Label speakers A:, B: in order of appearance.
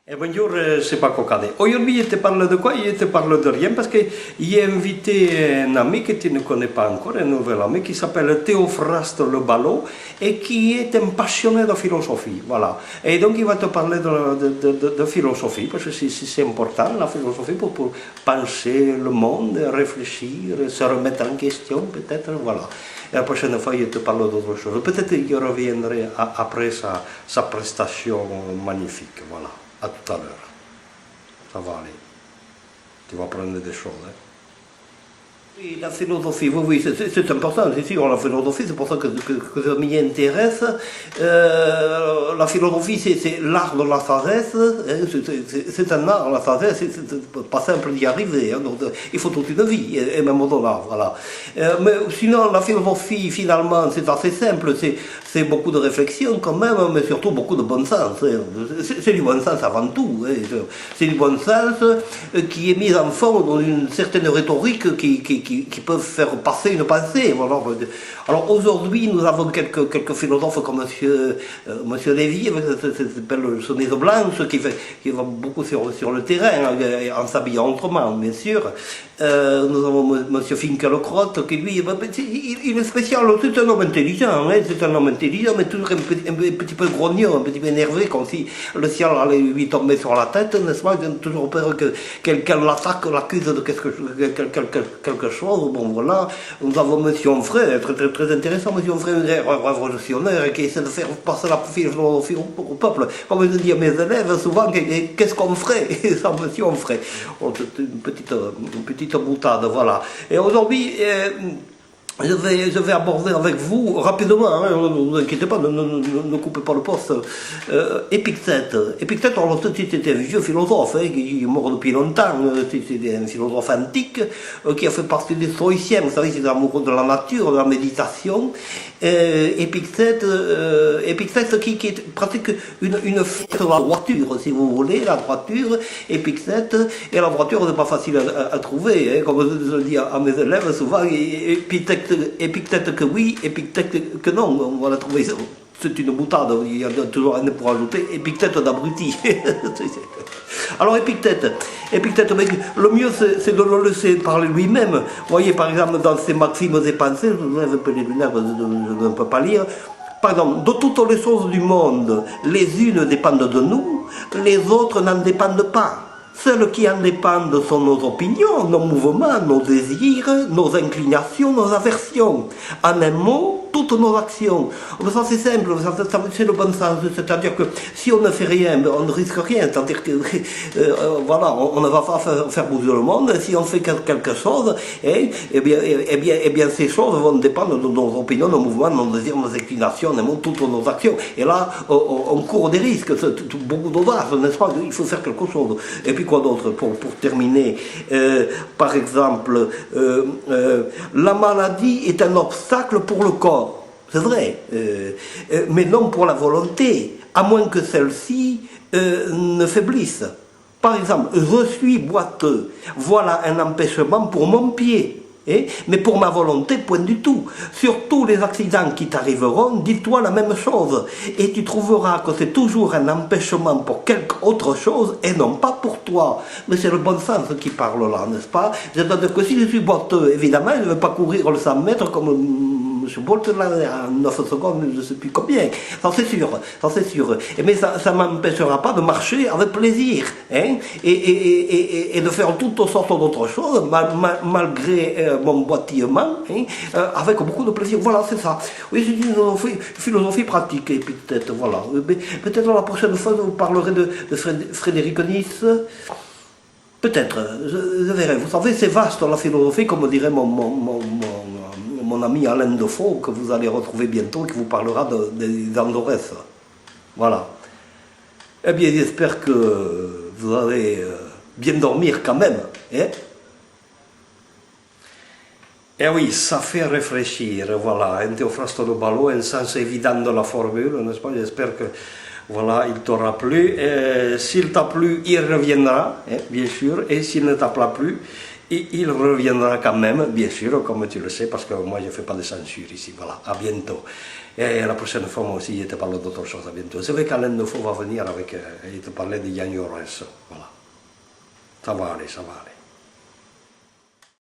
A: Bonjour, c'est Paco Cadet. Aujourd'hui, je te parle de quoi? Je te parle de rien parce que j'ai invité un ami que tu ne connais pas encore, un nouvel ami qui s'appelle Théophraste Le Ballot et qui est un passionné de philosophie. Voilà. Et donc, il va te parler de philosophie parce que c'est important, la philosophie, pour penser le monde, réfléchir, se remettre en question, peut-être. Voilà. Et la prochaine fois, je te parle d'autre chose. Peut-être que je reviendrai après sa prestation magnifique. Voilà. À tout à l'heure. Ça va aller. Tu vas apprendre des choses. Hein. Oui, la philosophie, oui, c'est important, c'est sûr, la philosophie, c'est pour ça que ça m'y intéresse. La philosophie, c'est l'art de la sagesse, hein, c'est un art, la sagesse, c'est pas simple d'y arriver, hein, donc, il faut toute une vie, et même au-delà, voilà. Mais sinon, la philosophie, finalement, c'est assez simple, c'est beaucoup de réflexion quand même, mais surtout beaucoup de bon sens. Hein. C'est du bon sens avant tout, hein. C'est du bon sens qui est mis en forme dans une certaine rhétorique qui peuvent faire passer une pensée. Voilà. Alors aujourd'hui, nous avons quelques philosophes comme Monsieur Lévy, avec cette chemise blanche, qui va beaucoup sur le terrain, en s'habillant autrement, bien sûr. Nous avons Monsieur Finkielkraut, qui lui, il est spécial, c'est un homme intelligent, hein, c'est un homme intelligent, mais toujours un petit peu grognon, un petit peu énervé, comme si le ciel allait lui tomber sur la tête, n'est-ce pas? Il a toujours peur que quelqu'un l'attaque, l'accuse de quelque chose. Bon, voilà. Nous avons Monsieur Onfray, très intéressant, Monsieur Onfray, un révolutionnaire, qui essaie de faire passer la philosophie au peuple. Comme je dis à mes élèves, souvent, qu'est-ce qu'on ferait sans Monsieur Onfray? C'est une petite boutade, voilà. Et aujourd'hui, je vais aborder avec vous rapidement, hein, ne vous inquiétez pas, ne coupez pas le poste, Épictète. Épictète, c'était un vieux philosophe, hein, qui est mort depuis longtemps, c'était un philosophe antique, qui a fait partie des stoïciens, vous savez, c'est amoureux de la nature, de la méditation. Épictète qui pratique une fête de la droiture, si vous voulez, la droiture, Épictète, et la droiture n'est pas facile à trouver, hein, comme je le dis à mes élèves souvent, Épictète que oui, Épictète que non, on va la trouver, c'est une boutade, il y a toujours rien pour ajouter, Épictète d'abruti. Alors Épictète, le mieux c'est de le laisser parler lui-même. Vous voyez par exemple dans ses maximes et pensées, je lève un peu les lunettes, je ne peux pas lire. Par exemple, de toutes les choses du monde, les unes dépendent de nous, les autres n'en dépendent pas. Celles qui en dépendent sont nos opinions, nos mouvements, nos désirs, nos inclinations, nos aversions. En un mot, toutes nos actions. Ça c'est simple, c'est le bon sens. C'est-à-dire que si on ne fait rien, on ne risque rien. C'est-à-dire que voilà, on ne va pas faire bouger le monde. Si on fait quelque chose, eh bien ces choses vont dépendre de nos opinions, nos mouvements, nos désirs, nos inclinations, toutes nos actions. Et là, on court des risques, beaucoup d'audace, n'est-ce pas? Il faut faire quelque chose. Et puis quoi d'autre pour terminer, par exemple, la maladie est un obstacle pour le corps, c'est vrai, mais non pour la volonté, à moins que celle-ci ne faiblisse. Par exemple, je suis boiteux, voilà un empêchement pour mon pied. Mais pour ma volonté, point du tout. Sur tous les accidents qui t'arriveront, dis-toi la même chose. Et tu trouveras que c'est toujours un empêchement pour quelque autre chose et non pas pour toi. Mais c'est le bon sens qui parle là, n'est-ce pas? C'est-à-dire que si je suis boiteux, évidemment, je ne vais pas courir le 100 mètres comme M. Bolt là, en 9 secondes, je ne sais plus combien. Ça c'est sûr. Mais ça ne m'empêchera pas de marcher avec plaisir. Hein, et de faire toutes sortes d'autres choses, malgré mon boitillement, hein, avec beaucoup de plaisir. Voilà, c'est ça. Oui, c'est une philosophie pratique, Épictète, voilà. Peut-être la prochaine fois, je vous parlerai de Frédéric Nietzsche. Peut-être, je verrai. Vous savez, c'est vaste la philosophie, comme dirait mon ami Alain Defoe, que vous allez retrouver bientôt, qui vous parlera des Andorès. Voilà. Eh bien, j'espère que vous allez bien dormir quand même. Hein? Eh oui, ça fait réfléchir, voilà, un Théophraste Le Ballot, un sens évident de la formule, n'est-ce pas? J'espère que, voilà, il t'aura plu. S'il t'a plu, il reviendra, hein, bien sûr, et s'il ne t'a pas plu, il reviendra quand même, bien sûr, comme tu le sais, parce que moi je ne fais pas de censure ici. Voilà, à bientôt. Et la prochaine fois, moi aussi, je te parle d'autre chose. À bientôt. C'est vrai qu'Alain Defoe va venir avec, il te parlait de Yann Lorenzo. Voilà. Ça va aller, ça va aller.